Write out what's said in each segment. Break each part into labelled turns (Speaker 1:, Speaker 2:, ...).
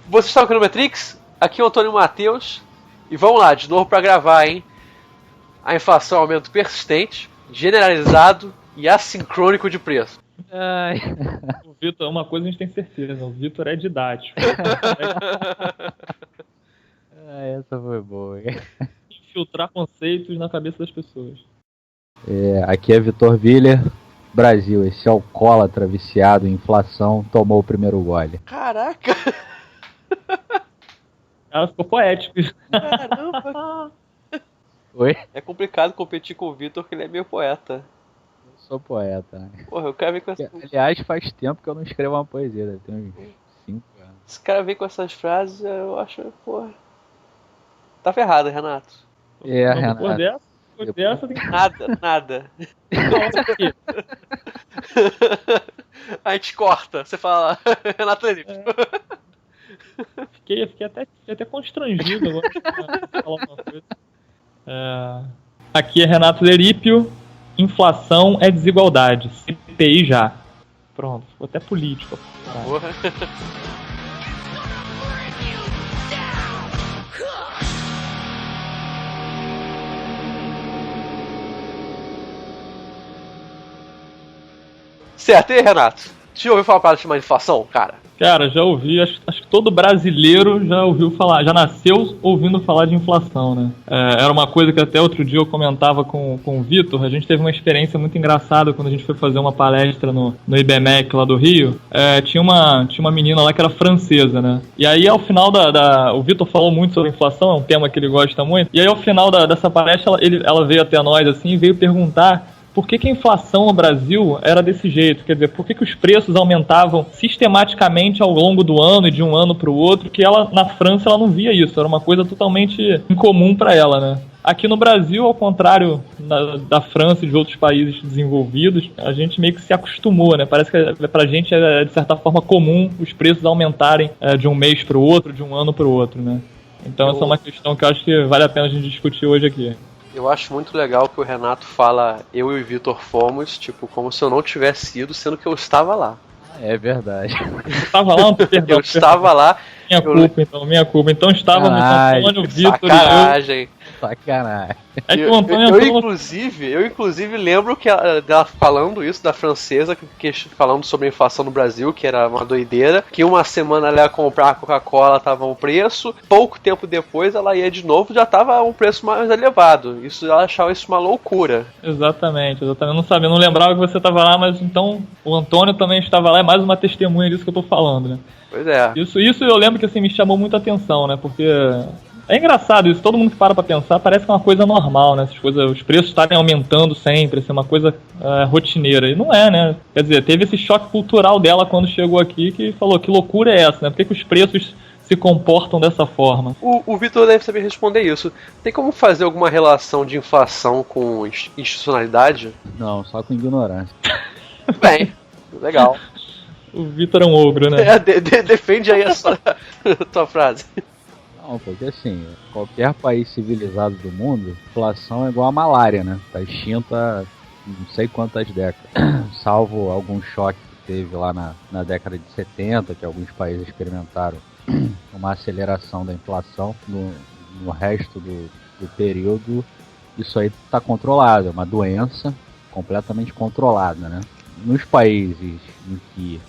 Speaker 1: Vocês estão aqui no Matrix? Aqui é o Antônio Matheus. E vamos lá, de novo pra gravar, hein? A inflação é um aumento persistente, generalizado e assincrônico de preço.
Speaker 2: Ai.
Speaker 3: O Vitor, uma coisa a gente tem certeza, o Vitor é didático.
Speaker 2: Essa foi boa.
Speaker 3: Infiltrar conceitos na cabeça das pessoas.
Speaker 2: Aqui é Vitor Viller. Brasil, esse alcoólatra viciado em inflação tomou o primeiro gole.
Speaker 1: Caraca!
Speaker 3: Ela ficou poético.
Speaker 1: Caramba!
Speaker 2: Oi?
Speaker 1: É complicado competir com o Vitor, porque ele é meio poeta.
Speaker 2: Eu sou poeta, né?
Speaker 1: Porra, o cara vem com essa...
Speaker 2: Aliás, faz tempo que eu não escrevo uma poesia, né? Tem uns 5 anos.
Speaker 1: Esse cara vem com essas frases, eu acho, porra... Tá ferrado, Renato.
Speaker 2: Renato.
Speaker 3: Depois dessa tem que...
Speaker 1: Nada. A gente corta, você fala, Renato Elíptico.
Speaker 3: Fiquei até constrangido agora de falar uma coisa. Aqui é Renato Lerípio. Inflação é desigualdade. CPI já. Pronto, ficou até político.
Speaker 1: Porra. Certo, e aí, Renato? Você já ouviu falar para chamar de inflação, cara?
Speaker 3: Cara, já ouvi, acho que todo brasileiro já ouviu falar, já nasceu ouvindo falar de inflação, né? Era uma coisa que até outro dia eu comentava com o Vitor. A gente teve uma experiência muito engraçada quando a gente foi fazer uma palestra no IBMEC lá do Rio. Tinha uma menina lá que era francesa, né? E aí ao final o Vitor falou muito sobre inflação, é um tema que ele gosta muito. E aí ao final dessa palestra ela veio até nós assim e veio perguntar por que a inflação no Brasil era desse jeito? Quer dizer, por que os preços aumentavam sistematicamente ao longo do ano e de um ano para o outro, que ela, na França, ela não via isso, era uma coisa totalmente incomum para ela, né? Aqui no Brasil, ao contrário da França e de outros países desenvolvidos, a gente meio que se acostumou, né? Parece que pra gente é, de certa forma, comum os preços aumentarem de um mês para o outro, de um ano para o outro, né? Então essa é uma questão que eu acho que vale a pena a gente discutir hoje aqui.
Speaker 1: Eu acho muito legal que o Renato fala eu e o Vitor fomos, tipo, como se eu não tivesse ido, sendo que eu estava lá.
Speaker 2: É verdade.
Speaker 3: Eu estava lá, perdão.
Speaker 1: Eu estava lá.
Speaker 3: Minha culpa. Então estávamos Antônio, Vitor
Speaker 1: sacanagem.
Speaker 3: e eu.
Speaker 2: Sacanagem.
Speaker 3: É que o Antônio
Speaker 1: eu inclusive lembro que dela falando isso da francesa, que falando sobre a inflação no Brasil, que era uma doideira, que uma semana ela ia comprar a Coca-Cola, tava um preço, pouco tempo depois ela ia de novo, já tava um preço mais elevado. Ela achava isso uma loucura.
Speaker 3: Exatamente. Eu não sabia, não lembrava que você estava lá, mas então o Antônio também estava lá, é mais uma testemunha disso que eu tô falando, né?
Speaker 1: Pois é.
Speaker 3: Isso eu lembro que assim, me chamou muita atenção, né? Porque é engraçado isso, todo mundo que para pra pensar parece que é uma coisa normal, né? Essas coisas, os preços estarem aumentando sempre, isso é uma coisa rotineira. E não é, né? Quer dizer, teve esse choque cultural dela quando chegou aqui, que falou, que loucura é essa, né? Por que os preços se comportam dessa forma?
Speaker 1: O Vitor deve saber responder isso. Tem como fazer alguma relação de inflação com institucionalidade?
Speaker 2: Não, só com ignorância.
Speaker 1: Bem, legal.
Speaker 3: O Vitor é um ogro, né?
Speaker 1: Defende aí a tua frase.
Speaker 2: Não, porque assim, qualquer país civilizado do mundo, inflação é igual a malária, né? Tá extinta há não sei quantas décadas. Salvo algum choque que teve lá na década de 70, que alguns países experimentaram uma aceleração da inflação. No resto do período, isso aí tá controlado, é uma doença completamente controlada, né? Nos países em que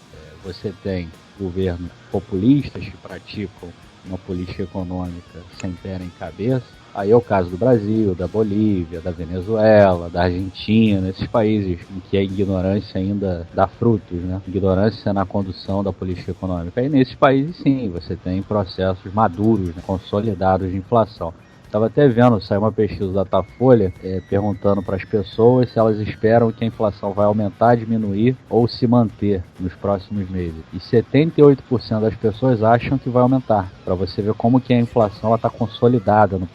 Speaker 2: você tem governos populistas que praticam uma política econômica sem pé nem cabeça, aí é o caso do Brasil, da Bolívia, da Venezuela, da Argentina, esses países em que a ignorância ainda dá frutos, né? Ignorância na condução da política econômica. E nesses países, sim, você tem processos maduros, né, consolidados de inflação. Estava até vendo, saiu uma pesquisa da Datafolha perguntando para as pessoas se elas esperam que a inflação vai aumentar, diminuir ou se manter nos próximos meses. E 78% das pessoas acham que vai aumentar, para você ver como que a inflação está consolidada no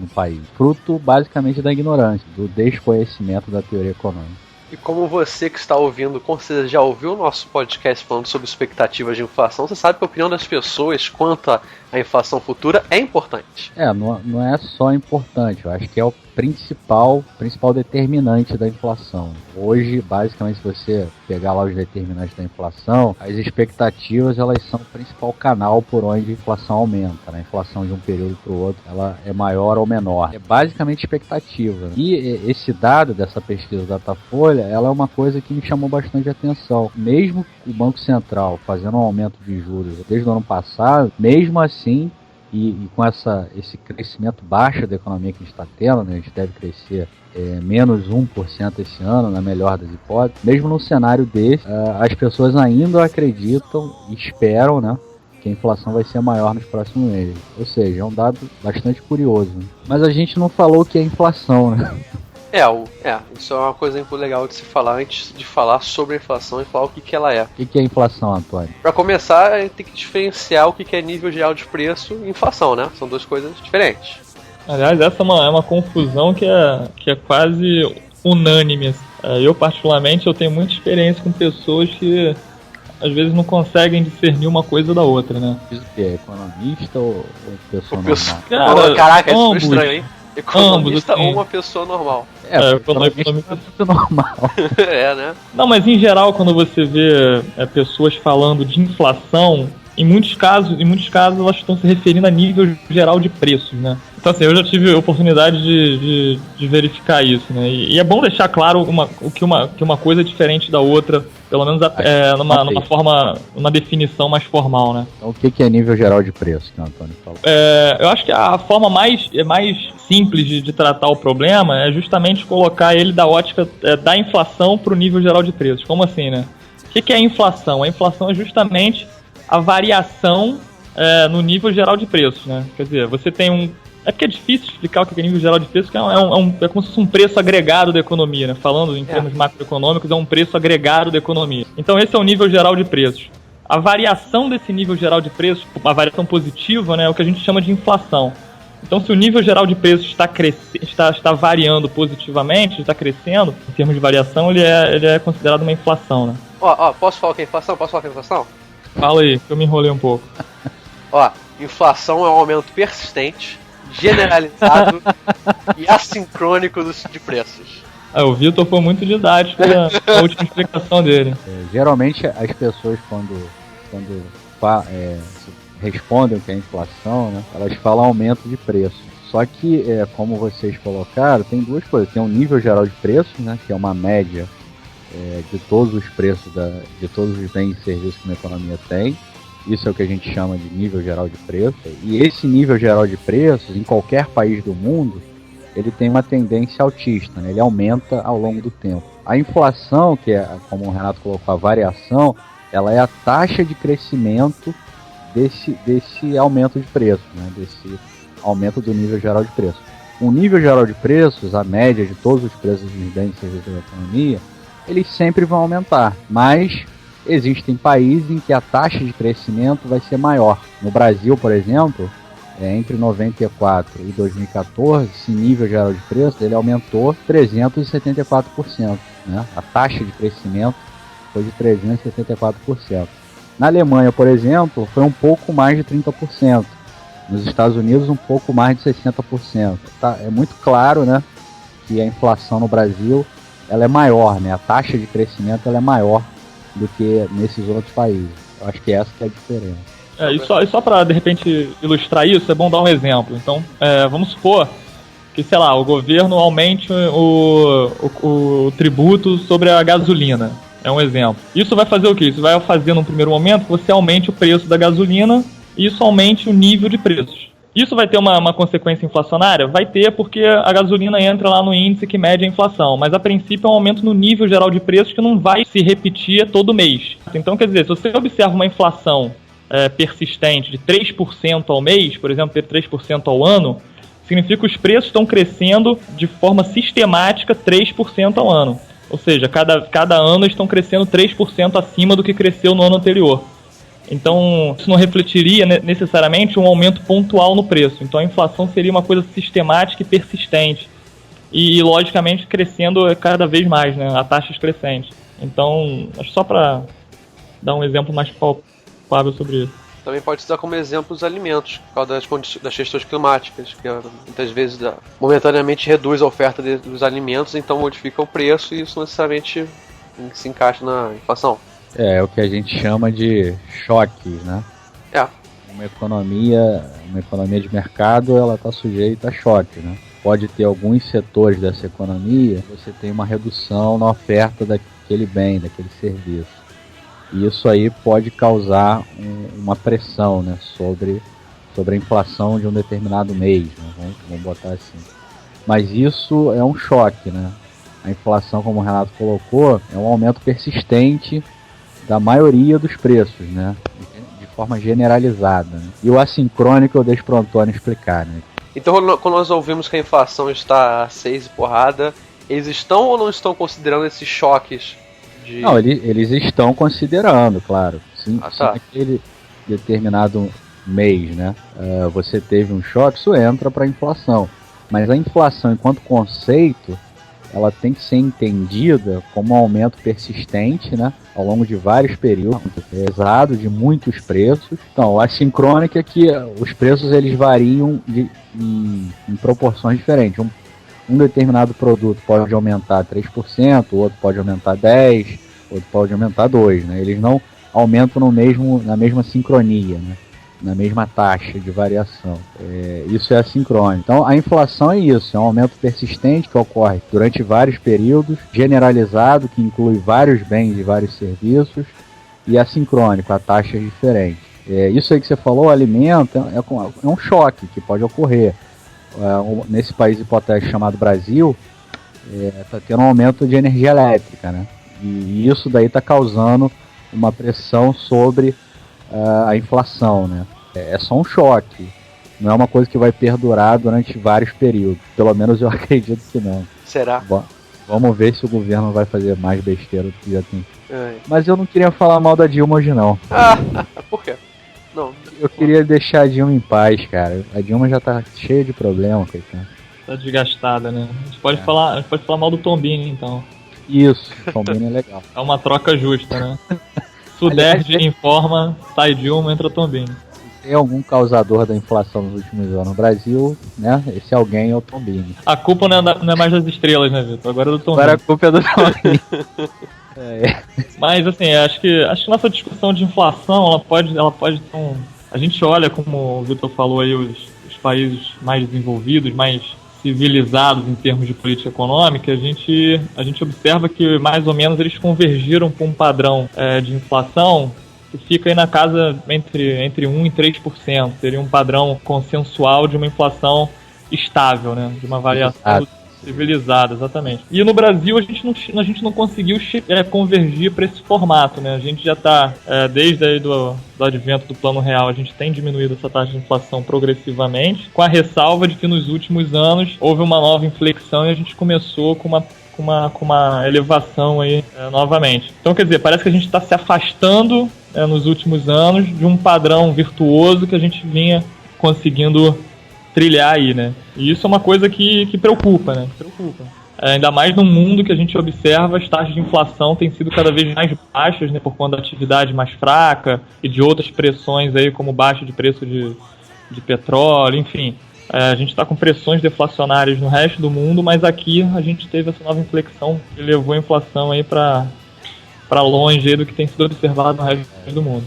Speaker 2: país. Fruto basicamente da ignorância, do desconhecimento da teoria econômica.
Speaker 1: E como você que está ouvindo, com certeza já ouviu o nosso podcast falando sobre expectativas de inflação, você sabe que a opinião das pessoas quanto à inflação futura é importante.
Speaker 2: Não é só importante, eu acho que é principal determinante da inflação. Hoje, basicamente, se você pegar lá os determinantes da inflação, as expectativas elas são o principal canal por onde a inflação aumenta. Né? A inflação de um período para o outro ela é maior ou menor. É basicamente expectativa. E esse dado dessa pesquisa da Datafolha, ela é uma coisa que me chamou bastante atenção. Mesmo o Banco Central fazendo um aumento de juros desde o ano passado, mesmo assim, e com esse crescimento baixo da economia que a gente está tendo, né, a gente deve crescer menos 1% esse ano, na melhor das hipóteses, mesmo num cenário desse, as pessoas ainda acreditam e esperam, né, que a inflação vai ser maior nos próximos meses. Ou seja, é um dado bastante curioso. Né? Mas a gente não falou o que é inflação, né?
Speaker 1: Isso é uma coisa legal de se falar antes de falar sobre a inflação e falar o que ela é.
Speaker 2: O que é inflação, Antônio?
Speaker 1: Para começar, a gente tem que diferenciar o que é nível geral de preço e inflação, né? São duas coisas diferentes.
Speaker 3: Aliás, essa é uma confusão que é quase unânime. Eu, particularmente, tenho muita experiência com pessoas que às vezes não conseguem discernir uma coisa da outra, né?
Speaker 2: Isso que é economista ou pessoa
Speaker 1: normal? Caraca, isso foi estranho, hein?
Speaker 3: Economista
Speaker 1: ou uma pessoa normal.
Speaker 2: Economista é uma pessoa normal.
Speaker 1: Né?
Speaker 3: Não, mas em geral, quando você vê pessoas falando de inflação, em muitos casos elas estão se referindo a nível geral de preços, né? Então assim, eu já tive a oportunidade de verificar isso, né? E é bom deixar claro que uma coisa é diferente da outra, pelo menos numa definição mais formal, né?
Speaker 2: Então o que é nível geral de preço, que o Antônio falou?
Speaker 3: Eu acho que a forma mais simples de tratar o problema é justamente colocar ele da ótica da inflação para o nível geral de preços. Como assim, né? O que é a inflação? A inflação é justamente a variação no nível geral de preços, né? Quer dizer, você tem é porque é difícil explicar o que é nível geral de preço, porque é como se fosse um preço agregado da economia, né? Falando em termos macroeconômicos, é um preço agregado da economia. Então esse é o nível geral de preços. A variação desse nível geral de preços, a variação positiva, né, é o que a gente chama de inflação. Então se o nível geral de preços está variando positivamente, está crescendo, em termos de variação, ele é considerado uma inflação, né?
Speaker 1: Posso falar que é inflação?
Speaker 3: Fala aí, que eu me enrolei um pouco.
Speaker 1: Inflação é um aumento persistente, generalizado e assincrônico de preços.
Speaker 3: O Vitor foi muito didático na última explicação dele.
Speaker 2: Geralmente as pessoas quando respondem o que é inflação, né, elas falam aumento de preço. Só que, como vocês colocaram, tem duas coisas. Tem um nível geral de preços, né, que é uma média de todos os preços de todos os bens e serviços que uma economia tem. Isso é o que a gente chama de nível geral de preço. E esse nível geral de preços, em qualquer país do mundo, ele tem uma tendência altista, né? Ele aumenta ao longo do tempo. A inflação, que é, como o Renato colocou, a variação, ela é a taxa de crescimento desse aumento de preço, né? Desse aumento do nível geral de preço. O nível geral de preços, a média de todos os preços dos bens e serviços da economia, eles sempre vão aumentar, mas existem países em que a taxa de crescimento vai ser maior. No Brasil, por exemplo, entre 94 e 2014, esse nível geral de preço ele aumentou 374%. Né? A taxa de crescimento foi de 374%. Na Alemanha, por exemplo, foi um pouco mais de 30%. Nos Estados Unidos, um pouco mais de 60%. Tá? É muito claro, né, que a inflação no Brasil ela é maior, né? A taxa de crescimento ela é maior do que nesses outros países. Eu acho que essa que é a diferença.
Speaker 3: E só para, de repente, ilustrar isso, é bom dar um exemplo. Então, vamos supor que, sei lá, o governo aumente o tributo sobre a gasolina. É um exemplo. Isso vai fazer o quê? Isso vai fazer, num primeiro momento, que você aumente o preço da gasolina e isso aumente o nível de preços. Isso vai ter uma consequência inflacionária? Vai ter, porque a gasolina entra lá no índice que mede a inflação, mas a princípio é um aumento no nível geral de preços que não vai se repetir todo mês. Então, quer dizer, se você observa uma inflação persistente de 3% ao mês, por exemplo, 3% ao ano, significa que os preços estão crescendo de forma sistemática 3% ao ano. Ou seja, cada ano estão crescendo 3% acima do que cresceu no ano anterior. Então, isso não refletiria necessariamente um aumento pontual no preço. Então, a inflação seria uma coisa sistemática e persistente. E, logicamente, crescendo cada vez mais, né? A taxas crescentes. Então, acho só para dar um exemplo mais palpável sobre isso.
Speaker 1: Também pode usar como exemplo os alimentos, por causa das questões climáticas, que muitas vezes momentaneamente reduz a oferta dos alimentos, então modifica o preço e isso necessariamente se encaixa na inflação.
Speaker 2: É o que a gente chama de choques, né? Uma economia de mercado, ela está sujeita a choque, né? Pode ter alguns setores dessa economia, você tem uma redução na oferta daquele bem, daquele serviço. E isso aí pode causar uma pressão, né, sobre a inflação de um determinado mês, né? Vamos botar assim. Mas isso é um choque, né? A inflação, como o Renato colocou, é um aumento persistente da maioria dos preços, né? De forma generalizada. Né? E o assincrônico eu deixo para o Antônio explicar, né?
Speaker 1: Então, quando nós ouvimos que a inflação está a 6 e porrada, eles estão ou não estão considerando esses choques?
Speaker 2: Não, eles estão considerando, claro. Sim,
Speaker 1: tá.
Speaker 2: Se naquele determinado mês, né, você teve um choque, isso entra para a inflação. Mas a inflação, enquanto conceito, ela tem que ser entendida como um aumento persistente, né, ao longo de vários períodos, pesado de muitos preços. Então, a sincrônica é que os preços eles variam em proporções diferentes. Um determinado produto pode aumentar 3%, o outro pode aumentar 10%, outro pode aumentar 2%. Né? Eles não aumentam na mesma sincronia, né? Na mesma taxa de variação. Isso é assincrônico. Então a inflação é isso, é um aumento persistente que ocorre durante vários períodos, generalizado, que inclui vários bens e vários serviços, e assincrônico, a taxas diferentes. Isso aí que você falou, alimento, é um choque que pode ocorrer. Nesse país hipotético chamado Brasil, está tendo um aumento de energia elétrica, né? E isso daí está causando uma pressão sobre a inflação, né? É só um choque, não é uma coisa que vai perdurar durante vários períodos. Pelo menos eu acredito que não.
Speaker 1: Será?
Speaker 2: Bom, vamos ver se o governo vai fazer mais besteira do que já tem. Mas eu não queria falar mal da Dilma hoje, não.
Speaker 1: Por quê? Não.
Speaker 2: Eu queria deixar a Dilma em paz, cara. A Dilma já tá cheia de problema, coitado.
Speaker 3: Tá desgastada, né? A gente pode falar mal do Tombini, então.
Speaker 2: Isso, o Tombini é legal.
Speaker 3: É uma troca justa, né? Sudeste informa, sai Dilma, entra Tombini.
Speaker 2: Se tem algum causador da inflação nos últimos anos no Brasil, né? Esse alguém é o Tombini.
Speaker 3: A culpa não é mais das estrelas, né, Vitor? Agora é do Tombini.
Speaker 2: Agora a culpa é do Tombini.
Speaker 3: Mas assim, acho que nossa discussão de inflação, ela pode ter a gente olha, como o Vitor falou aí, os países mais desenvolvidos, mais civilizados em termos de política econômica, a gente observa que mais ou menos eles convergiram para um padrão de inflação que fica aí na casa entre 1% e 3%. Seria um padrão consensual de uma inflação estável, né? De uma variação civilizada, exatamente. E no Brasil a gente não conseguiu convergir para esse formato, né? A gente já está, desde aí do advento do Plano Real, a gente tem diminuído essa taxa de inflação progressivamente, com a ressalva de que nos últimos anos houve uma nova inflexão e a gente começou com uma elevação aí novamente. Então, quer dizer, parece que a gente está se afastando nos últimos anos de um padrão virtuoso que a gente vinha conseguindo trilhar aí, né? E isso é uma coisa que preocupa, né? Ainda mais num mundo que a gente observa, as taxas de inflação têm sido cada vez mais baixas, né? Por conta da atividade mais fraca e de outras pressões aí, como baixa de preço de petróleo, enfim. A gente está com pressões deflacionárias no resto do mundo, mas aqui a gente teve essa nova inflexão que levou a inflação aí para longe aí do que tem sido observado no resto do mundo.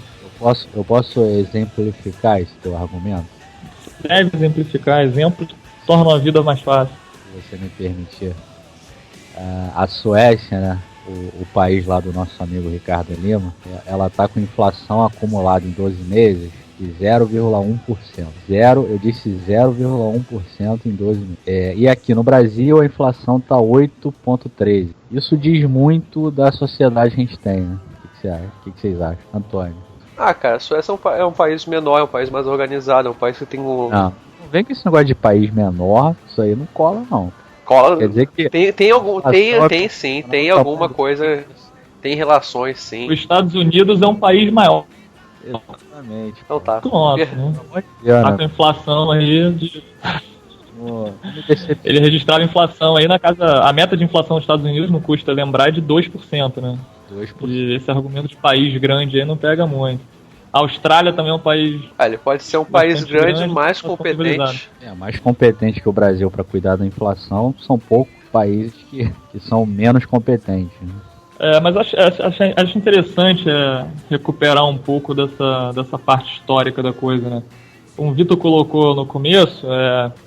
Speaker 2: Eu posso exemplificar esse teu argumento?
Speaker 3: Deve exemplificar, exemplos tornam a vida mais fácil.
Speaker 2: Se você me permitir. A Suécia, né, o país lá do nosso amigo Ricardo Lima, ela está com inflação acumulada em 12 meses de 0,1%. Eu disse 0,1% em 12 meses. E aqui no Brasil a inflação está 8,13%. Isso diz muito da sociedade que a gente tem, né? O que vocês acham? Antônio?
Speaker 1: Cara, a Suécia é um país menor, é um país mais organizado, é um país que tem
Speaker 2: Não vem com esse negócio de país menor, isso aí não cola, não.
Speaker 1: Cola?
Speaker 2: Quer dizer que...
Speaker 1: Tem sim, tem alguma coisa, tem relações, sim.
Speaker 3: Os Estados Unidos é um país maior.
Speaker 2: Exatamente.
Speaker 1: Então tá.
Speaker 3: Nossa, né? Tá com inflação aí Ele registrava inflação aí na casa... A meta de inflação dos Estados Unidos, não custa lembrar, é de 2%, né?
Speaker 2: 2%.
Speaker 3: E esse argumento de país grande aí não pega muito. A Austrália também é um país...
Speaker 1: Ele pode ser um país grande, mais
Speaker 3: civilizado.
Speaker 1: competente.
Speaker 2: Mais competente que o Brasil para cuidar da inflação, são poucos países que são menos competentes, né?
Speaker 3: Mas acho interessante recuperar um pouco dessa parte histórica da coisa, né? Como o Vitor colocou no começo,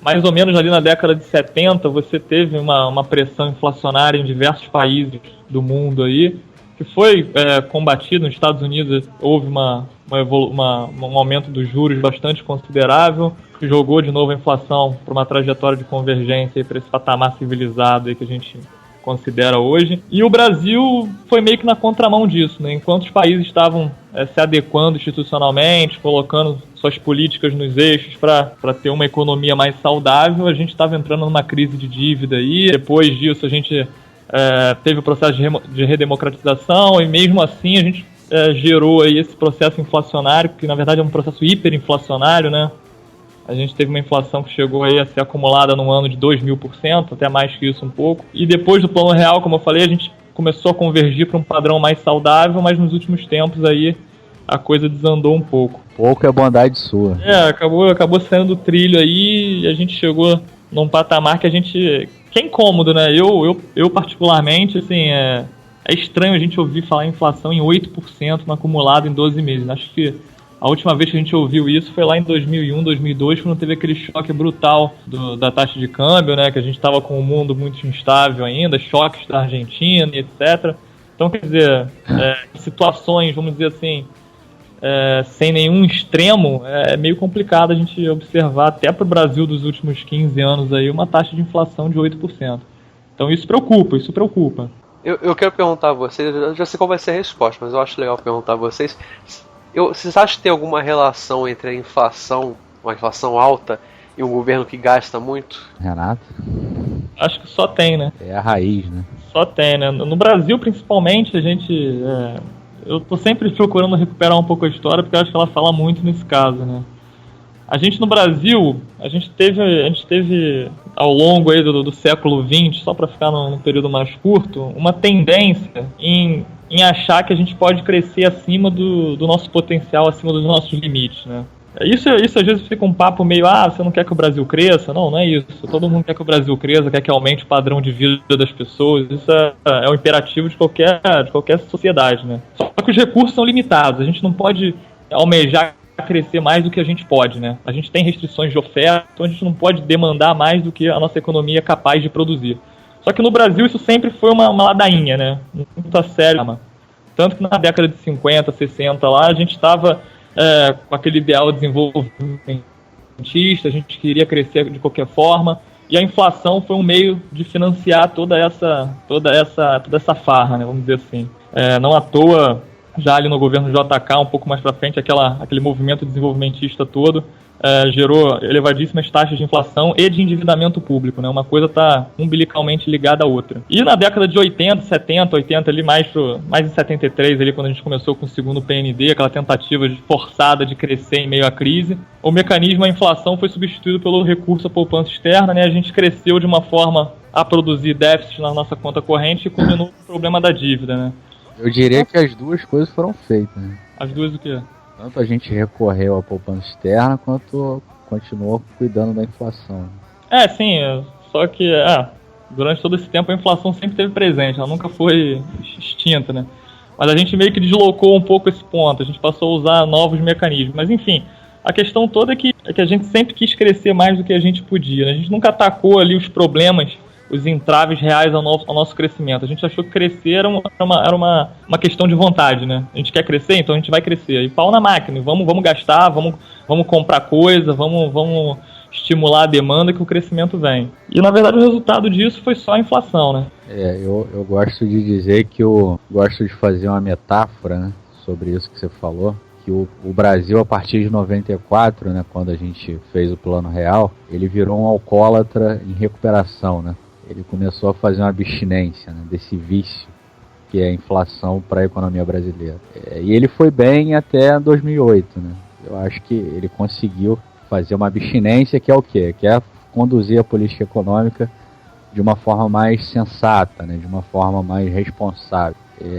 Speaker 3: mais ou menos ali na década de 70, você teve uma pressão inflacionária em diversos países do mundo aí, que foi combatido. Nos Estados Unidos houve um aumento dos juros bastante considerável, que jogou de novo a inflação para uma trajetória de convergência para esse patamar civilizado aí que a gente considera hoje. E o Brasil foi meio que na contramão disso, né? Enquanto os países estavam se adequando institucionalmente, colocando suas políticas nos eixos para ter uma economia mais saudável, a gente estava entrando numa crise de dívida aí. Depois disso a gente teve o processo de redemocratização, e mesmo assim a gente gerou aí esse processo inflacionário, que na verdade é um processo hiperinflacionário, né? A gente teve uma inflação que chegou aí a ser acumulada no ano de 2.000%, até mais que isso um pouco. E depois do Plano Real, como eu falei, a gente começou a convergir para um padrão mais saudável, mas nos últimos tempos aí a coisa desandou um pouco.
Speaker 2: Pouco é bondade sua.
Speaker 3: Acabou saindo do trilho aí, e a gente chegou num patamar que que é incômodo, né? Eu particularmente, assim, é estranho a gente ouvir falar em inflação em 8% no acumulado em 12 meses. Acho que a última vez que a gente ouviu isso foi lá em 2001, 2002, quando teve aquele choque brutal da taxa de câmbio, né? Que a gente estava com o mundo muito instável ainda, choques da Argentina e etc. Então, quer dizer, situações, vamos dizer assim, sem nenhum extremo, é meio complicado a gente observar, até para o Brasil dos últimos 15 anos, aí, uma taxa de inflação de 8%. Então isso preocupa.
Speaker 1: Eu quero perguntar a vocês, eu já sei qual vai ser a resposta, mas eu acho legal perguntar a vocês. Vocês acham que tem alguma relação entre a inflação, uma inflação alta, e um governo que gasta muito?
Speaker 2: Renato?
Speaker 3: Acho que só tem, né?
Speaker 2: É a raiz, né?
Speaker 3: Só tem, né? No Brasil, principalmente, a gente... eu tô sempre procurando recuperar um pouco a história, porque eu acho que ela fala muito nesse caso, né? A gente no Brasil, a gente teve ao longo aí do século XX, só para ficar num período mais curto, uma tendência em achar que a gente pode crescer acima do nosso potencial, acima dos nossos limites, né? Isso às vezes fica um papo meio, você não quer que o Brasil cresça? Não é isso. Todo mundo quer que o Brasil cresça, quer que aumente o padrão de vida das pessoas. Isso é um imperativo de qualquer sociedade, né? Só que os recursos são limitados, a gente não pode almejar crescer mais do que a gente pode, né? A gente tem restrições de oferta, então a gente não pode demandar mais do que a nossa economia é capaz de produzir. Só que no Brasil isso sempre foi uma ladainha, né? Muito a sério. Tanto que na década de 50, 60 lá, a gente estava com aquele ideal desenvolvimentista, a gente queria crescer de qualquer forma, e a inflação foi um meio de financiar toda essa farra, né? Vamos dizer assim. Não à toa, já ali no governo JK, um pouco mais para frente, aquele movimento desenvolvimentista todo gerou elevadíssimas taxas de inflação e de endividamento público, né? Uma coisa está umbilicalmente ligada à outra. E na década de 80, 70, 80, ali mais em 73, ali, quando a gente começou com o segundo PND, aquela tentativa forçada de crescer em meio à crise, o mecanismo, a inflação, foi substituído pelo recurso à poupança externa, né? A gente cresceu de uma forma a produzir déficit na nossa conta corrente e culminou com o problema da dívida, né?
Speaker 2: Eu diria que as duas coisas foram feitas, né?
Speaker 3: As duas o quê?
Speaker 2: Tanto a gente recorreu à poupança externa, quanto continuou cuidando da inflação.
Speaker 3: Sim, só que durante todo esse tempo a inflação sempre esteve presente, ela nunca foi extinta, né? Mas a gente meio que deslocou um pouco esse ponto, a gente passou a usar novos mecanismos. Mas enfim, a questão toda é que a gente sempre quis crescer mais do que a gente podia, né? A gente nunca atacou ali os problemas, os entraves reais ao nosso crescimento. A gente achou que crescer era uma questão de vontade, né? A gente quer crescer, então a gente vai crescer. E pau na máquina, vamos gastar, vamos comprar coisa, vamos estimular a demanda que o crescimento vem. E na verdade o resultado disso foi só a inflação, né?
Speaker 2: Eu gosto de dizer que eu gosto de fazer uma metáfora, né, sobre isso que você falou. Que o Brasil, a partir de 94, né, quando a gente fez o Plano Real, ele virou um alcoólatra em recuperação, né? Ele começou a fazer uma abstinência, né, desse vício que é a inflação para a economia brasileira. E ele foi bem até 2008, né? Eu acho que ele conseguiu fazer uma abstinência, que é o quê? Que é conduzir a política econômica de uma forma mais sensata, né, de uma forma mais responsável.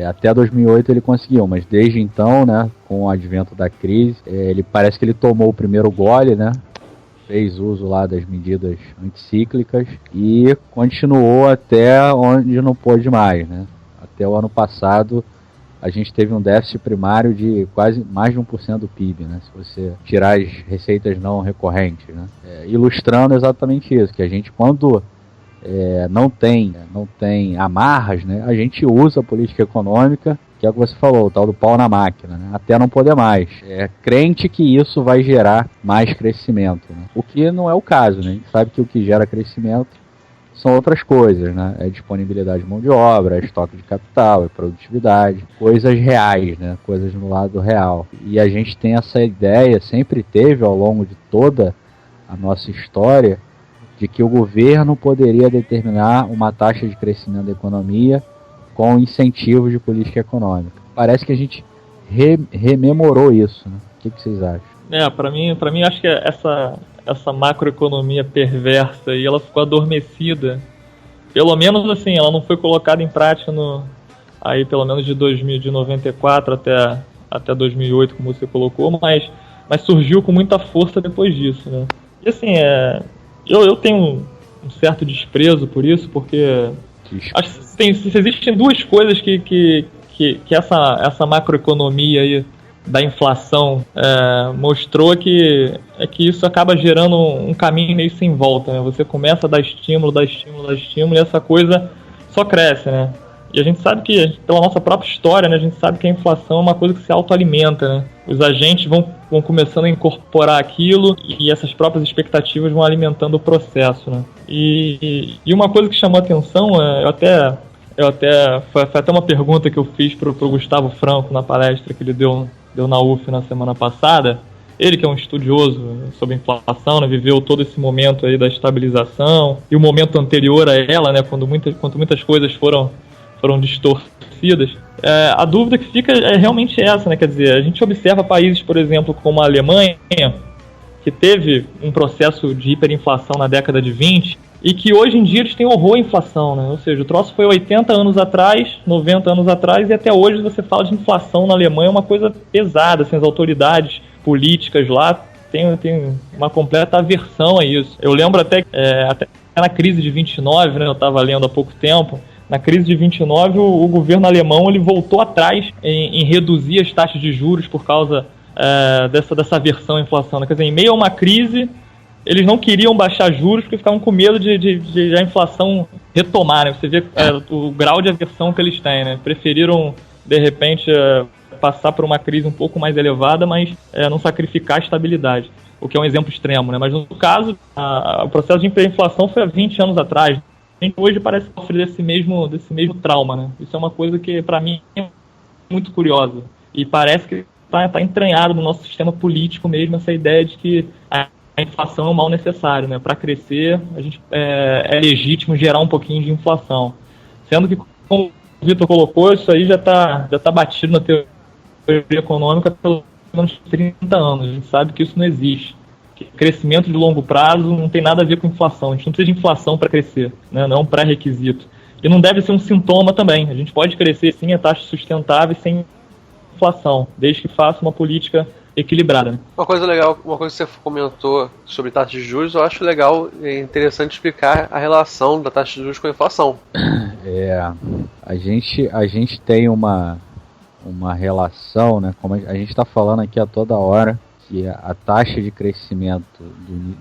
Speaker 2: Até 2008 ele conseguiu, mas desde então, né, com o advento da crise, ele parece que ele tomou o primeiro gole, né, fez uso lá das medidas anticíclicas e continuou até onde não pôde mais, né. Até o ano passado a gente teve um déficit primário de quase mais de 1% do PIB, né, se você tirar as receitas não recorrentes, né, ilustrando exatamente isso, que a gente quando não tem amarras, né, a gente usa a política econômica, que é o que você falou, o tal do pau na máquina, né, até não poder mais. Crente que isso vai gerar mais crescimento, né, o que não é o caso, né, a gente sabe que o que gera crescimento são outras coisas, né, é disponibilidade de mão de obra, é estoque de capital, é produtividade, coisas reais, né, coisas no lado real. E a gente tem essa ideia, sempre teve ao longo de toda a nossa história, de que o governo poderia determinar uma taxa de crescimento da economia com incentivos de política econômica. Parece que a gente rememorou isso, né? O que vocês acham?
Speaker 3: Para mim acho que essa macroeconomia perversa aí, ela ficou adormecida. Pelo menos assim, ela não foi colocada em prática aí pelo menos de 94 até 2008, como você colocou, mas surgiu com muita força depois disso, né? E assim, eu tenho um certo desprezo por isso, porque acho que existem duas coisas que essa macroeconomia aí da inflação mostrou que isso acaba gerando um caminho meio sem volta, né? Você começa a dar estímulo, e essa coisa só cresce, né? E a gente sabe que, pela nossa própria história, né, a gente sabe que a inflação é uma coisa que se autoalimenta, né? Os agentes vão começando a incorporar aquilo e essas próprias expectativas vão alimentando o processo, né? E uma coisa que chamou a atenção, foi até uma pergunta que eu fiz pro Gustavo Franco na palestra que ele deu na UF na semana passada. Ele que é um estudioso sobre inflação, né, viveu todo esse momento aí da estabilização e o momento anterior a ela, né, quando muitas coisas foram distorcidas. A dúvida que fica é realmente essa, né? Quer dizer, a gente observa países, por exemplo, como a Alemanha, que teve um processo de hiperinflação na década de 20 e que hoje em dia eles têm horror à inflação, né? Ou seja, o troço foi 80 anos atrás, 90 anos atrás, e até hoje você fala de inflação na Alemanha, é uma coisa pesada, assim, as autoridades políticas lá têm uma completa aversão a isso. Eu lembro até na crise de 29, né? Eu estava lendo há pouco tempo. Na crise de 29, o governo alemão ele voltou atrás em reduzir as taxas de juros por causa dessa aversão à inflação, né? Quer dizer, em meio a uma crise, eles não queriam baixar juros porque ficavam com medo de a inflação retomar, né? Você vê o grau de aversão que eles têm, né? Preferiram, de repente, passar por uma crise um pouco mais elevada, mas não sacrificar a estabilidade, o que é um exemplo extremo, né? Mas no caso, o processo de hiperinflação foi há 20 anos atrás. A gente hoje parece sofrer desse mesmo trauma, né? Isso é uma coisa que, para mim, é muito curiosa. E parece que está entranhado no nosso sistema político mesmo essa ideia de que a inflação é um mal necessário, né? Para crescer, a gente é legítimo gerar um pouquinho de inflação. Sendo que, como o Vitor colocou, isso aí já tá batido na teoria econômica há pelo menos 30 anos. A gente sabe que isso não existe. Que crescimento de longo prazo não tem nada a ver com inflação. A gente não precisa de inflação para crescer, né? Não é um pré-requisito. E não deve ser um sintoma também. A gente pode crescer sim a taxa sustentável sem inflação, desde que faça uma política equilibrada, né? Uma coisa
Speaker 1: legal, uma coisa que você comentou sobre taxa de juros, eu acho legal e interessante explicar a relação da taxa de juros com a inflação.
Speaker 2: A gente tem uma relação, né? Como a gente está falando aqui a toda hora, que a taxa de crescimento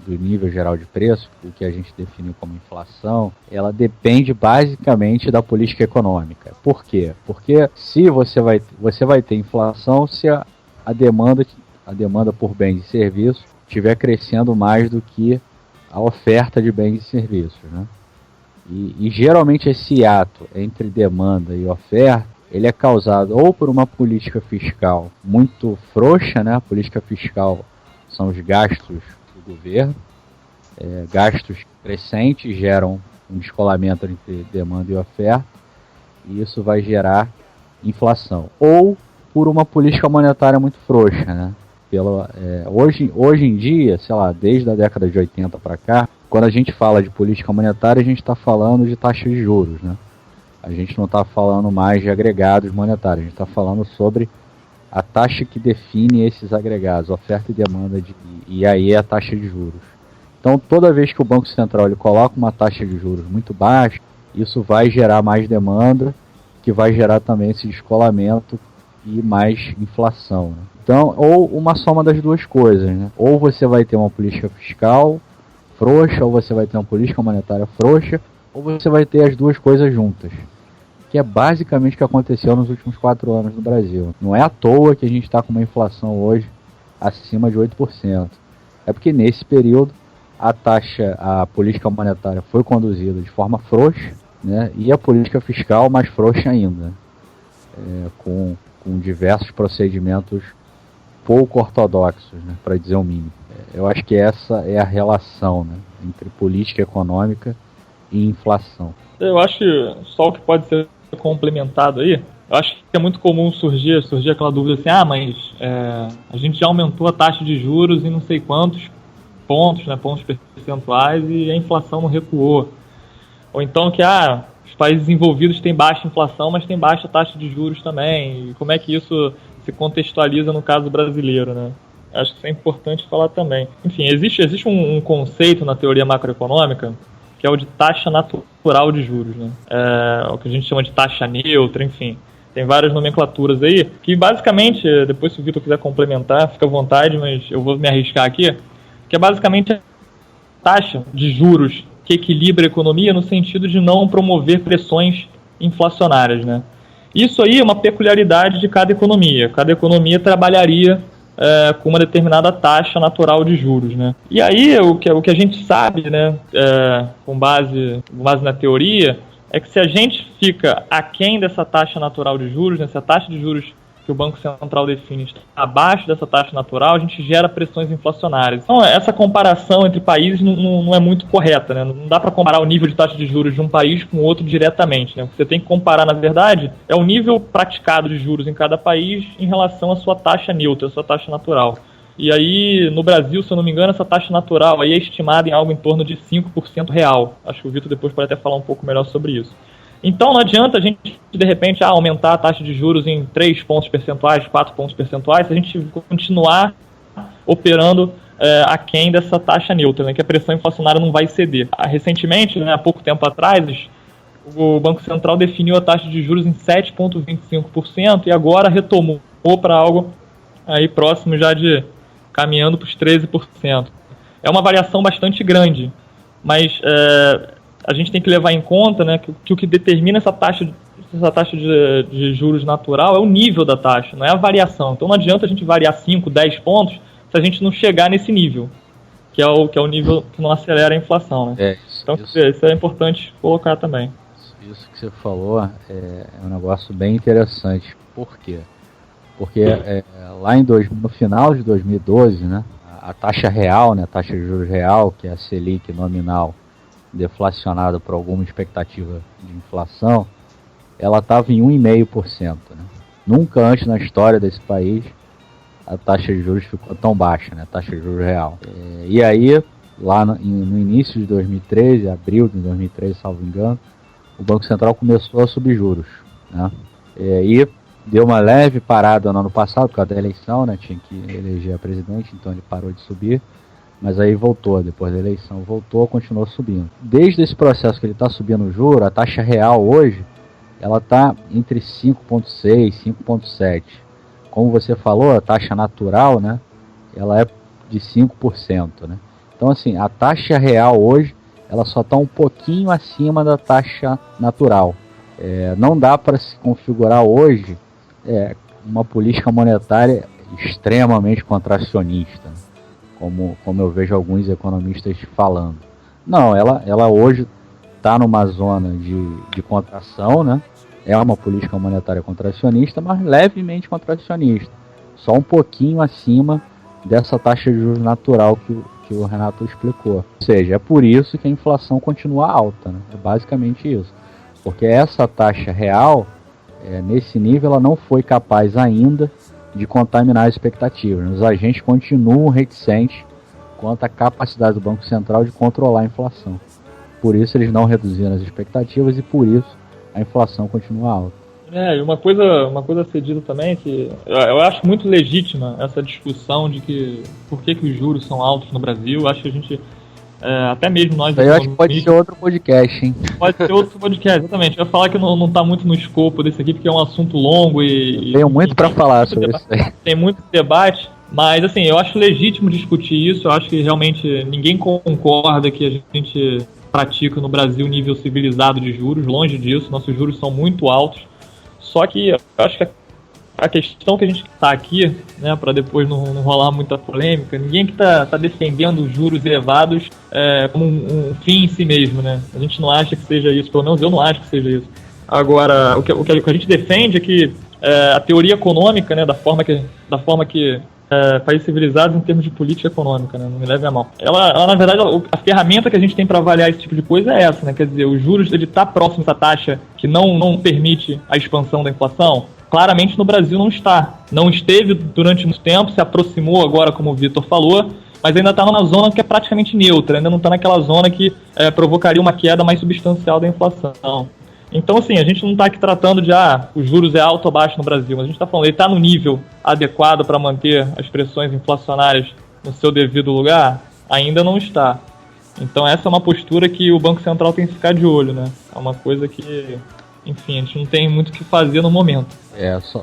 Speaker 2: do nível geral de preço, o que a gente definiu como inflação, ela depende basicamente da política econômica. Por quê? Porque se você vai ter inflação se a demanda por bens e serviços estiver crescendo mais do que a oferta de bens e serviços, né? E geralmente esse ato entre demanda e oferta, ele é causado ou por uma política fiscal muito frouxa, né? A política fiscal são os gastos do governo, gastos crescentes geram um descolamento entre demanda e oferta, e isso vai gerar inflação. Ou por uma política monetária muito frouxa, né? Hoje em dia, sei lá, desde a década de 80 para cá, quando a gente fala de política monetária, a gente está falando de taxa de juros, né? A gente não está falando mais de agregados monetários, a gente está falando sobre a taxa que define esses agregados, oferta e demanda, e aí é a taxa de juros. Então, toda vez que o Banco Central ele coloca uma taxa de juros muito baixa, isso vai gerar mais demanda, que vai gerar também esse descolamento e mais inflação, né? Então, ou uma soma das duas coisas, né? Ou você vai ter uma política fiscal frouxa, ou você vai ter uma política monetária frouxa, ou você vai ter as duas coisas juntas, que é basicamente o que aconteceu nos últimos 4 anos no Brasil. Não é à toa que a gente está com uma inflação hoje acima de 8%. É porque nesse período a política monetária foi conduzida de forma frouxa, né, e a política fiscal mais frouxa ainda, com diversos procedimentos pouco ortodoxos, né, para dizer o mínimo. Eu acho que essa é a relação, né, entre política econômica e inflação.
Speaker 3: Eu acho que só o que pode ser complementado aí, eu acho que é muito comum surgir aquela dúvida assim, mas a gente já aumentou a taxa de juros em não sei quantos pontos, né, pontos percentuais, e a inflação não recuou. Ou então que os países desenvolvidos têm baixa inflação, mas têm baixa taxa de juros também. E como é que isso se contextualiza no caso brasileiro, né? Acho que isso é importante falar também. Enfim, existe um conceito na teoria macroeconômica que é o de taxa natural de juros, né? O que a gente chama de taxa neutra, enfim. Tem várias nomenclaturas aí, que basicamente, depois se o Vitor quiser complementar, fica à vontade, mas eu vou me arriscar aqui, que é basicamente a taxa de juros que equilibra a economia no sentido de não promover pressões inflacionárias, né? Isso aí é uma peculiaridade de cada economia. Cada economia trabalharia com uma determinada taxa natural de juros, né? E aí o que a gente sabe, né, com base na teoria, é que se a gente fica aquém dessa taxa natural de juros, né, se a taxa de juros que o Banco Central define está abaixo dessa taxa natural, a gente gera pressões inflacionárias. Então, essa comparação entre países não é muito correta, né? Não dá para comparar o nível de taxa de juros de um país com o outro diretamente, né? O que você tem que comparar, na verdade, é o nível praticado de juros em cada país em relação à sua taxa neutra, à sua taxa natural. E aí, no Brasil, se eu não me engano, essa taxa natural aí é estimada em algo em torno de 5% real. Acho que o Vitor depois pode até falar um pouco melhor sobre isso. Então não adianta a gente, de repente, aumentar a taxa de juros em 3 pontos percentuais, 4 pontos percentuais, se a gente continuar operando aquém dessa taxa neutra, né, que a pressão inflacionária não vai ceder. Recentemente, né, há pouco tempo atrás, o Banco Central definiu a taxa de juros em 7,25% e agora retomou para algo aí próximo já caminhando para os 13%. É uma variação bastante grande, mas a gente tem que levar em conta, né, que o que determina essa taxa de juros natural é o nível da taxa, não é a variação. Então não adianta a gente variar 5, 10 pontos se a gente não chegar nesse nível, que é o nível que não acelera a inflação, né? Então isso é importante colocar também.
Speaker 2: Isso que você falou é um negócio bem interessante. Por quê? Porque lá no final de 2012, né, a taxa real, né, a taxa de juros real, que é a Selic nominal, deflacionada por alguma expectativa de inflação, ela estava em 1,5%. Né? Nunca antes na história desse país a taxa de juros ficou tão baixa, né? A taxa de juros real. E aí, lá no início de 2013, abril de 2013, salvo engano, o Banco Central começou a subir juros. Né? E deu uma leve parada no ano passado, por causa da eleição, né? Tinha que eleger a presidente, então ele parou de subir. Mas aí voltou, depois da eleição, continuou subindo. Desde esse processo que ele está subindo o juro, a taxa real hoje, ela está entre 5,6% e 5,7%. Como você falou, a taxa natural, né, ela é de 5%. Né? Então, assim, a taxa real hoje, ela só está um pouquinho acima da taxa natural. Não dá para se configurar hoje uma política monetária extremamente contracionista, né? Como eu vejo alguns economistas falando. Não, ela hoje está numa zona de contração, né? É uma política monetária contracionista, mas levemente contracionista. Só um pouquinho acima dessa taxa de juros natural que o Renato explicou. Ou seja, é por isso que a inflação continua alta, né? É basicamente isso. Porque essa taxa real, nesse nível, ela não foi capaz ainda de contaminar as expectativas. Os agentes continuam reticentes quanto à capacidade do Banco Central de controlar a inflação. Por isso eles não reduziram as expectativas e por isso a inflação continua alta.
Speaker 3: E uma coisa a ser dita também é que eu acho muito legítima essa discussão de que por que os juros são altos no Brasil. Acho que a gente, até mesmo nós...
Speaker 2: Eu acho que pode ser outro podcast, hein?
Speaker 3: Pode ser outro podcast, exatamente. Eu ia falar que não tá muito no escopo desse aqui, porque é um assunto longo e
Speaker 2: tenho muito para falar sobre isso aí.
Speaker 3: Tem muito debate, mas assim, eu acho legítimo discutir isso. Eu acho que realmente ninguém concorda que a gente pratica no Brasil nível civilizado de juros. Longe disso, nossos juros são muito altos. Só que eu acho que a questão que a gente está aqui, né, para depois não rolar muita polêmica, ninguém que tá defendendo os juros elevados como um fim em si mesmo, né? A gente não acha que seja isso, pelo menos eu não acho que seja isso. Agora, o que a gente defende é que a teoria econômica, né, da forma que países civilizados em termos de política econômica, né, não me leve a mal. Ela na verdade, a ferramenta que a gente tem para avaliar esse tipo de coisa é essa, né? Quer dizer, os juros, ele tá próximo dessa taxa que não permite a expansão da inflação. Claramente no Brasil não está. Não esteve durante muito tempo, se aproximou agora, como o Vitor falou, mas ainda está numa zona que é praticamente neutra, ainda não está naquela zona que provocaria uma queda mais substancial da inflação. Então, assim, a gente não está aqui tratando de os juros é alto ou baixo no Brasil, mas a gente está falando, ele está no nível adequado para manter as pressões inflacionárias no seu devido lugar? Ainda não está. Então essa é uma postura que o Banco Central tem que ficar de olho, né? É uma coisa que, enfim, a gente não tem muito o que fazer no momento.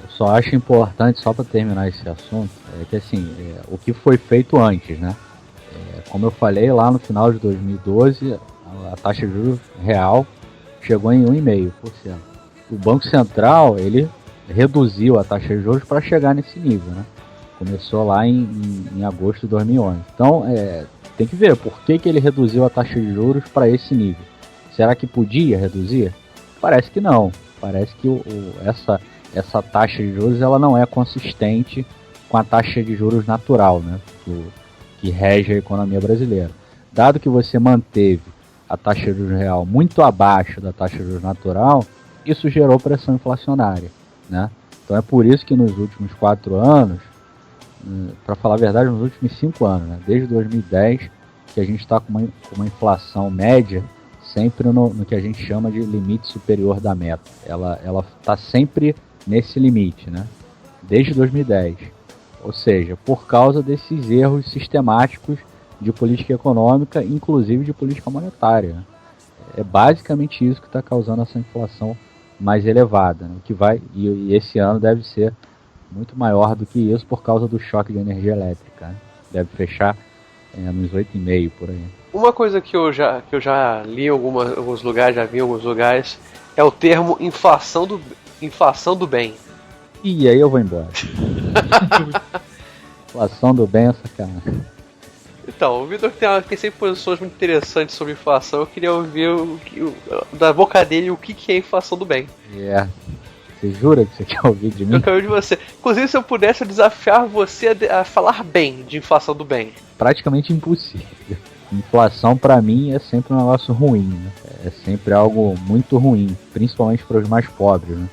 Speaker 2: Só acho importante, só para terminar esse assunto, que assim, o que foi feito antes, né? Como eu falei, lá no final de 2012, a taxa de juros real chegou em 1,5%. O Banco Central, ele reduziu a taxa de juros para chegar nesse nível, né? Começou lá em agosto de 2011. Então, tem que ver por que ele reduziu a taxa de juros para esse nível. Será que podia reduzir? Parece que não. Parece que essa taxa de juros ela não é consistente com a taxa de juros natural, né? Que rege a economia brasileira. Dado que você manteve a taxa de juros real muito abaixo da taxa de juros natural, isso gerou pressão inflacionária, né? Então é por isso que nos últimos 4 anos, para falar a verdade, nos últimos 5 anos, né? Desde 2010, que a gente está com uma inflação média sempre no que a gente chama de limite superior da meta. Ela está sempre nesse limite, né? Desde 2010. Ou seja, por causa desses erros sistemáticos de política econômica, inclusive de política monetária. É basicamente isso que está causando essa inflação mais elevada, né? E esse ano deve ser muito maior do que isso por causa do choque de energia elétrica, né? Deve fechar nos 8,5 por aí.
Speaker 1: Uma coisa que eu já li em alguns lugares, já vi em alguns lugares, é o termo inflação do bem.
Speaker 2: E aí eu vou embora. Inflação do bem é sacanagem.
Speaker 1: Então, o Vitor tem sempre posições muito interessantes sobre inflação. Eu queria ouvir da boca dele o que é inflação do bem.
Speaker 2: Você jura que você quer ouvir de mim?
Speaker 1: Eu quero ouvir de você. Inclusive, se eu pudesse desafiar você a falar bem de inflação do bem.
Speaker 2: Praticamente impossível. Inflação, pra mim, é sempre um negócio ruim, né? É sempre algo muito ruim, principalmente para os mais pobres, né?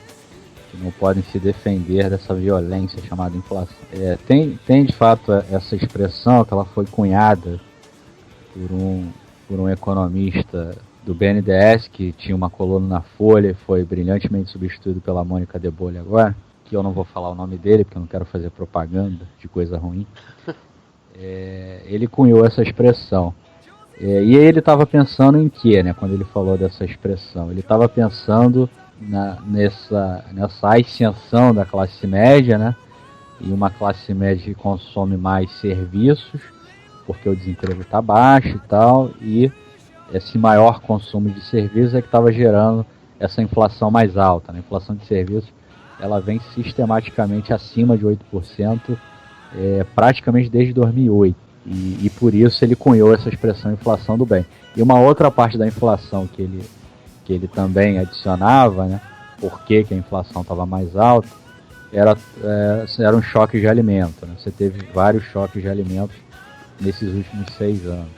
Speaker 2: Que não podem se defender dessa violência chamada inflação. Tem de fato essa expressão que ela foi cunhada por um economista do BNDES que tinha uma coluna na Folha e foi brilhantemente substituído pela Mônica de Bolle agora, que eu não vou falar o nome dele porque eu não quero fazer propaganda de coisa ruim. Ele cunhou essa expressão. E ele estava pensando em quê, né, quando ele falou dessa expressão? Ele estava pensando nessa ascensão da classe média, né? E uma classe média que consome mais serviços, porque o desemprego está baixo e tal, e esse maior consumo de serviços é que estava gerando essa inflação mais alta, né? A inflação de serviços ela vem sistematicamente acima de 8%, praticamente desde 2008. E por isso ele cunhou essa expressão inflação do bem. E uma outra parte da inflação que ele também adicionava, né, por que a inflação estava mais alta, era um choque de alimento, né? Você teve vários choques de alimentos nesses últimos 6 anos.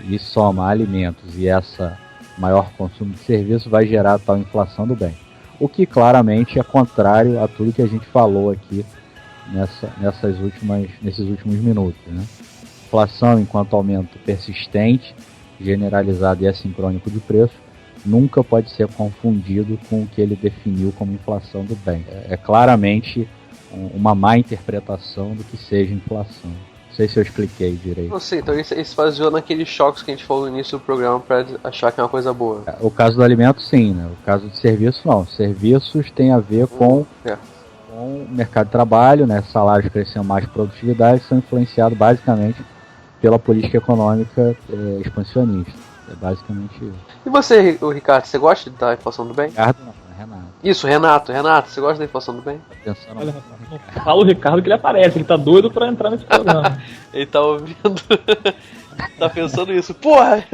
Speaker 2: E soma alimentos e essa maior consumo de serviço vai gerar tal inflação do bem. O que claramente é contrário a tudo que a gente falou aqui nesses últimos minutos, né? Inflação enquanto aumento persistente, generalizado e assincrônico de preço, nunca pode ser confundido com o que ele definiu como inflação do bem. É claramente uma má interpretação do que seja inflação. Não sei se eu expliquei direito.
Speaker 1: Não sei, então isso baseou naqueles choques que a gente falou no início do programa pra achar que é uma coisa boa.
Speaker 2: O caso do alimento, sim, né? O caso de serviço, não. Serviços tem a ver com o mercado de trabalho, né? Salários crescendo mais, produtividade, são influenciados basicamente pela política econômica expansionista. É basicamente isso.
Speaker 1: E você, Ricardo, você gosta da inflação do bem?
Speaker 2: Ricardo não, Renato.
Speaker 1: Isso, Renato, você gosta da inflação do bem?
Speaker 2: Tá pensando...
Speaker 3: Olha, fala o Ricardo que ele aparece, ele tá doido pra entrar nesse programa.
Speaker 1: Ele tá ouvindo. Tá pensando isso. Porra!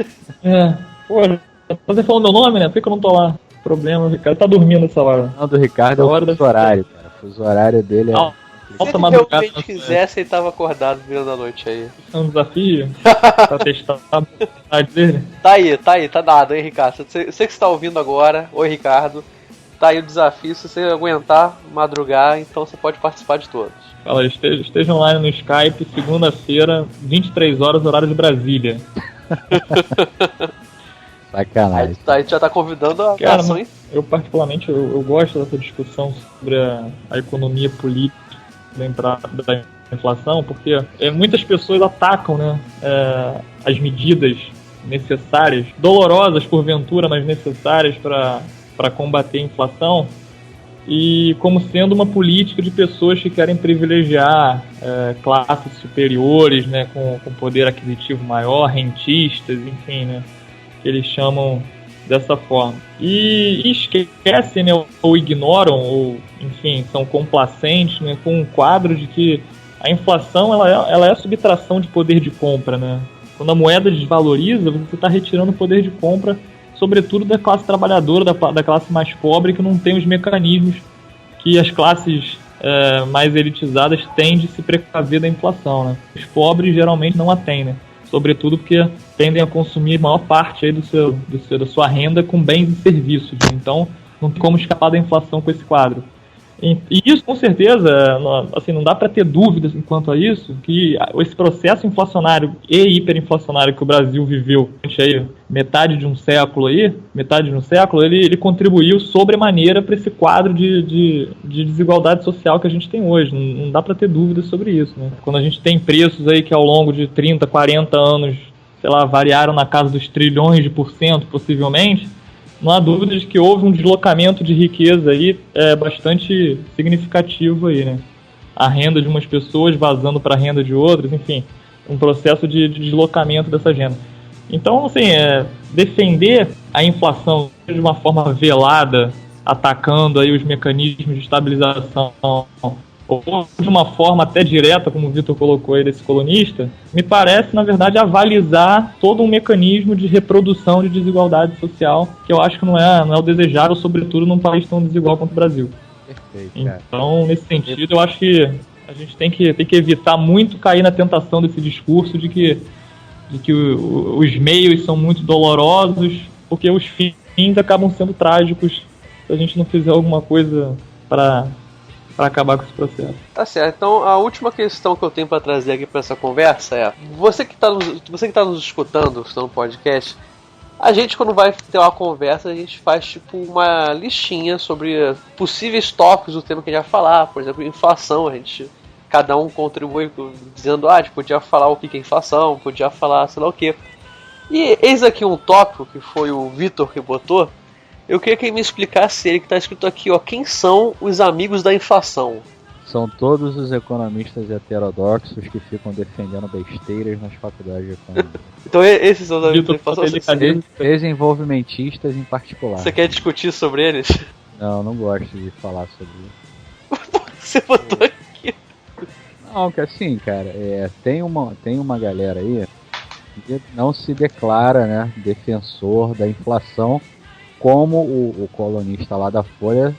Speaker 3: Porra, você falou meu nome, né? Por que eu não tô lá? Problema, o Ricardo tá dormindo essa hora.
Speaker 2: Não, do Ricardo é o fuso horário, cara. O fuso horário dele é...
Speaker 1: Se ele realmente quisesse, ele tava acordado virando a noite aí.
Speaker 3: É um desafio pra testar a habilidade dele.
Speaker 1: Tá aí, tá dado, hein, Ricardo? Você que está ouvindo agora, oi, Ricardo. Tá aí o desafio, se você aguentar madrugar, então você pode participar de todos.
Speaker 3: Fala, esteja online no Skype, segunda-feira, 23 horas, horário de Brasília.
Speaker 2: Sacanagem.
Speaker 1: A gente já tá convidando a
Speaker 3: Cara,
Speaker 1: ações.
Speaker 3: Eu particularmente, eu gosto dessa discussão sobre a economia política da inflação, porque muitas pessoas atacam, né, as medidas necessárias, dolorosas porventura, mas necessárias para combater a inflação, e como sendo uma política de pessoas que querem privilegiar classes superiores, né, com poder aquisitivo maior, rentistas, enfim, né, que eles chamam dessa forma. E esquecem, né, ou ignoram, ou, enfim, são complacentes, né, com um quadro de que a inflação ela é a subtração de poder de compra, né? Quando a moeda desvaloriza, você está retirando o poder de compra, sobretudo da classe trabalhadora, da classe mais pobre, que não tem os mecanismos que as classes mais elitizadas têm de se precaver da inflação, né? Os pobres geralmente não a têm, né? Sobretudo porque tendem a consumir a maior parte aí da sua renda com bens e serviços, né? Então não tem como escapar da inflação com esse quadro. E isso, com certeza, assim, não dá para ter dúvidas quanto a isso, que esse processo inflacionário e hiperinflacionário que o Brasil viveu aí, metade de um século, ele contribuiu sobremaneira para esse quadro de desigualdade social que a gente tem hoje. Não dá para ter dúvidas sobre isso, né? Quando a gente tem preços aí que ao longo de 30, 40 anos, sei lá, variaram na casa dos trilhões de % possivelmente, não há dúvida de que houve um deslocamento de riqueza aí bastante significativo aí, né? A renda de umas pessoas vazando para a renda de outras, enfim, um processo de deslocamento dessa renda. Então, assim, defender a inflação de uma forma velada, atacando aí os mecanismos de estabilização, ou de uma forma até direta, como o Vitor colocou aí desse colunista, me parece, na verdade, avalizar todo um mecanismo de reprodução de desigualdade social, que eu acho que não é o desejável, sobretudo num país tão desigual quanto o Brasil.
Speaker 2: Perfeito, cara.
Speaker 3: Então, nesse sentido, eu acho que a gente tem que evitar muito cair na tentação desse discurso de que os meios são muito dolorosos, porque os fins acabam sendo trágicos se a gente não fizer alguma coisa para acabar com esse processo.
Speaker 1: Tá certo. Então, a última questão que eu tenho para trazer aqui para essa conversa é: você que tá nos escutando, está no podcast, a gente, quando vai ter uma conversa, a gente faz tipo uma listinha sobre possíveis tópicos do tema que a gente vai falar. Por exemplo, inflação. Cada um contribui dizendo, a gente podia falar o que é inflação, podia falar sei lá o que. E eis aqui um tópico que foi o Vitor que botou. Eu queria que ele me explicasse, ele que está escrito aqui, ó, quem são os amigos da inflação?
Speaker 2: São todos os economistas heterodoxos que ficam defendendo besteiras nas faculdades de economia.
Speaker 1: Então esses são os amigos da inflação?
Speaker 2: Desenvolvimentistas em particular.
Speaker 1: Você quer discutir sobre eles?
Speaker 2: Não gosto de falar sobre isso.
Speaker 1: Você botou aqui.
Speaker 2: Não, que assim, cara, tem uma galera aí que não se declara, né, defensor da inflação, como o colunista lá da Folha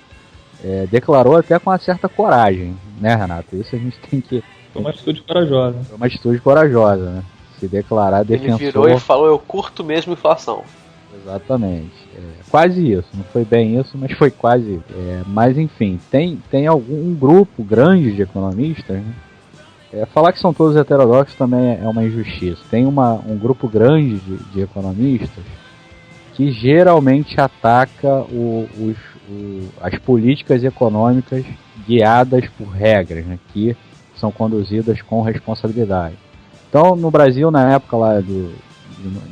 Speaker 2: declarou até com uma certa coragem, né, Renato? Isso a gente tem que...
Speaker 3: Foi uma atitude corajosa.
Speaker 2: Foi uma atitude corajosa, né? Se declarar defensor...
Speaker 1: Ele virou e falou, eu curto mesmo inflação.
Speaker 2: Exatamente. Quase isso. Não foi bem isso, mas foi quase isso. Mas, enfim, tem algum grupo grande de economistas, né? Falar que são todos heterodoxos também é uma injustiça. Tem um grupo grande de economistas que geralmente ataca as políticas econômicas guiadas por regras, né, que são conduzidas com responsabilidade. Então, no Brasil, na época lá de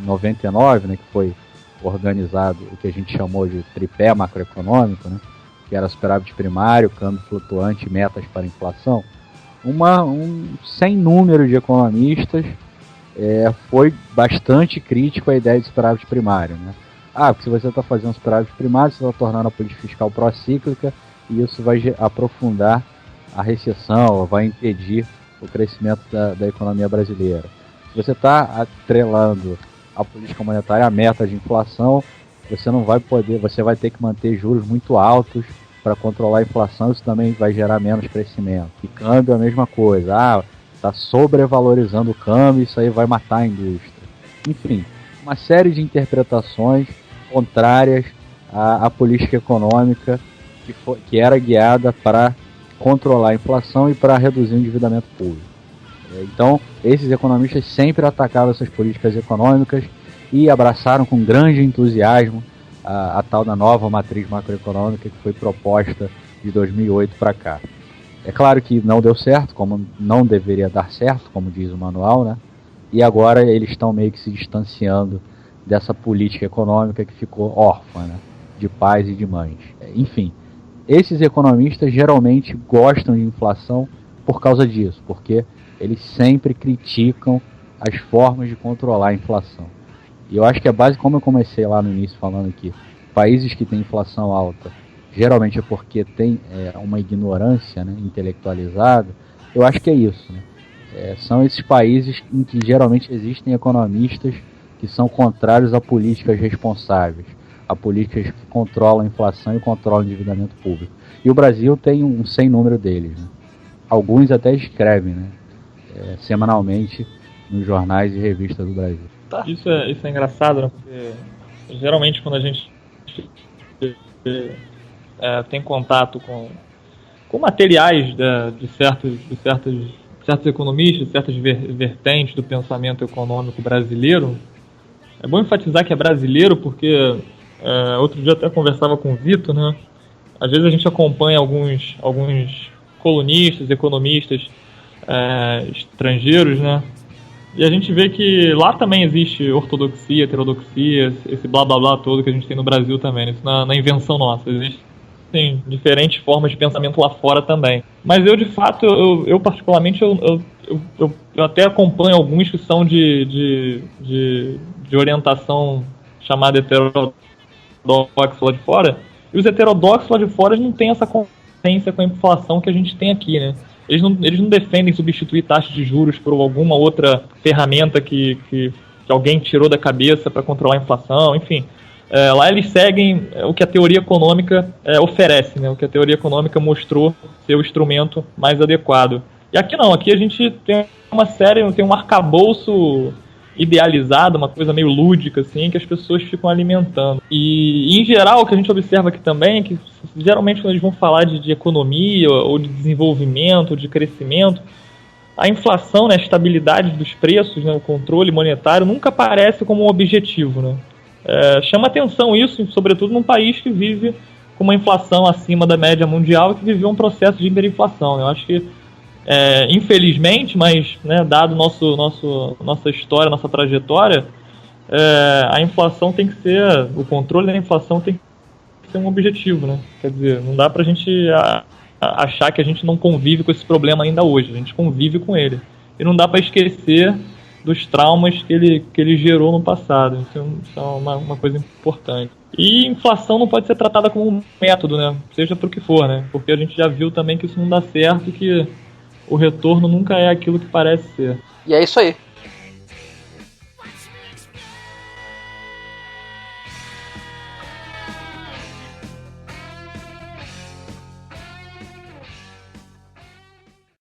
Speaker 2: 99, né, que foi organizado o que a gente chamou de tripé macroeconômico, né, que era superávit primário, câmbio flutuante e metas para inflação, sem número de economistas foi bastante crítico à ideia de superávit primário, né? Porque se você está fazendo superávit primário, você está tornando a política fiscal procíclica e isso vai aprofundar a recessão, vai impedir o crescimento da economia brasileira. Se você está atrelando a política monetária à meta de inflação, você vai ter que manter juros muito altos para controlar a inflação, isso também vai gerar menos crescimento. E câmbio é a mesma coisa. Está sobrevalorizando o câmbio, isso aí vai matar a indústria. Enfim, uma série de interpretações contrárias à política econômica que era guiada para controlar a inflação e para reduzir o endividamento público. Então, esses economistas sempre atacaram essas políticas econômicas e abraçaram com grande entusiasmo a tal da nova matriz macroeconômica que foi proposta de 2008 para cá. É claro que não deu certo, como não deveria dar certo, como diz o manual, né? E agora eles estão meio que se distanciando dessa política econômica que ficou órfã, né, de pais e de mães. Enfim, esses economistas geralmente gostam de inflação por causa disso, porque eles sempre criticam as formas de controlar a inflação. E eu acho que a base, como eu comecei lá no início falando aqui, países que têm inflação alta, geralmente é porque tem uma ignorância, né, intelectualizada. Eu acho que é isso, né? São esses países em que geralmente existem economistas que são contrários a políticas responsáveis, a políticas que controlam a inflação e controlam o endividamento público. E o Brasil tem um sem número deles, né? Alguns até escrevem, né, semanalmente nos jornais e revistas do Brasil.
Speaker 3: Isso é engraçado, né? Porque geralmente quando a gente tem contato com materiais de certos economistas, certas vertentes do pensamento econômico brasileiro, é bom enfatizar que é brasileiro porque outro dia eu até conversava com o Vitor, né? Às vezes a gente acompanha alguns colunistas, economistas estrangeiros, né? E a gente vê que lá também existe ortodoxia, heterodoxia, esse blá blá blá todo que a gente tem no Brasil também, né? Isso na invenção nossa. Existem diferentes formas de pensamento lá fora também. Mas eu, de fato, eu particularmente, eu até acompanho alguns que são de orientação chamada heterodoxa lá de fora. E os heterodoxos lá de fora não têm essa consciência com a inflação que a gente tem aqui, né? Eles não defendem substituir taxas de juros por alguma outra ferramenta que alguém tirou da cabeça para controlar a inflação, enfim. Lá eles seguem o que a teoria econômica oferece, né? O que a teoria econômica mostrou ser o instrumento mais adequado. E aqui não, aqui a gente tem tem um arcabouço idealizado, uma coisa meio lúdica, assim, que as pessoas ficam alimentando. E em geral, o que a gente observa aqui também é que, geralmente, quando eles vão falar de economia, ou de desenvolvimento, ou de crescimento, a inflação, né, a estabilidade dos preços, né, o controle monetário, nunca aparece como um objetivo, né? Chama atenção isso, sobretudo num país que vive com uma inflação acima da média mundial e que viveu um processo de hiperinflação. Eu acho que infelizmente, mas, né, dado nossa história, nossa trajetória, a inflação tem que ser, o controle da inflação tem que ser um objetivo, né? Quer dizer, não dá pra gente achar que a gente não convive com esse problema ainda hoje, a gente convive com ele. E não dá pra esquecer dos traumas que ele gerou no passado. Isso é uma coisa importante. E inflação não pode ser tratada como um método, né? Seja pro que for, né? Porque a gente já viu também que isso não dá certo e que o retorno nunca é aquilo que parece ser.
Speaker 1: E é isso aí.